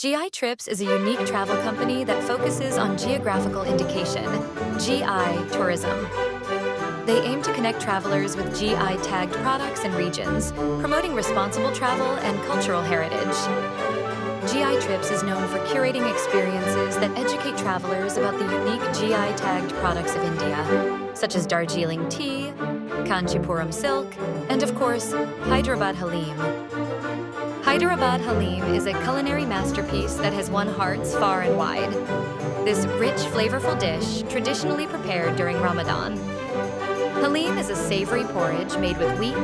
GI Trips is a unique travel company that focuses on geographical indication, GI tourism. They aim to connect travelers with GI-tagged products and regions, promoting responsible travel and cultural heritage. GI Trips is known for curating experiences that educate travelers about the unique GI-tagged products of India, such as Darjeeling tea, Kanchipuram silk, and of course, Hyderabad Haleem. Hyderabad Haleem is a culinary masterpiece that has won hearts far and wide. This rich, flavorful dish, traditionally prepared during Ramadan. Haleem is a savory porridge made with wheat,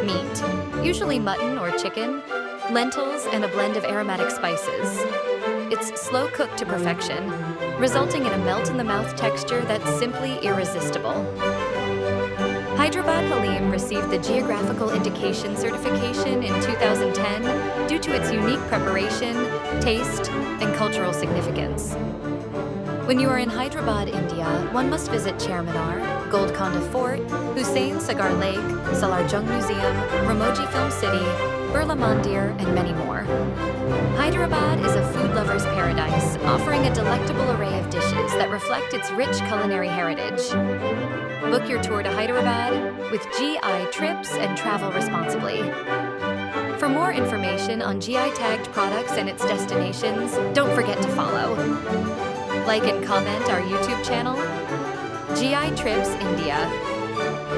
meat, usually mutton or chicken, lentils, and a blend of aromatic spices. It's slow cooked to perfection, resulting in a melt-in-the-mouth texture that's simply irresistible. Hyderabad Haleem received the Geographical Indication certification in 2010 due to its unique preparation, taste, and cultural significance. When you are in Hyderabad, India, one must visit Charminar, Golconda Fort, Hussain Sagar Lake, Salarjung Museum, Ramoji Film City, Birla Mandir, and many more. Hyderabad is a food lover's paradise, offering a delectable array of dishes that reflect its rich culinary heritage. Book your tour to Hyderabad with GI Trips and travel responsibly. For more information on GI-tagged products and its destinations, don't forget to follow. Like and comment our YouTube channel, GI Trips India.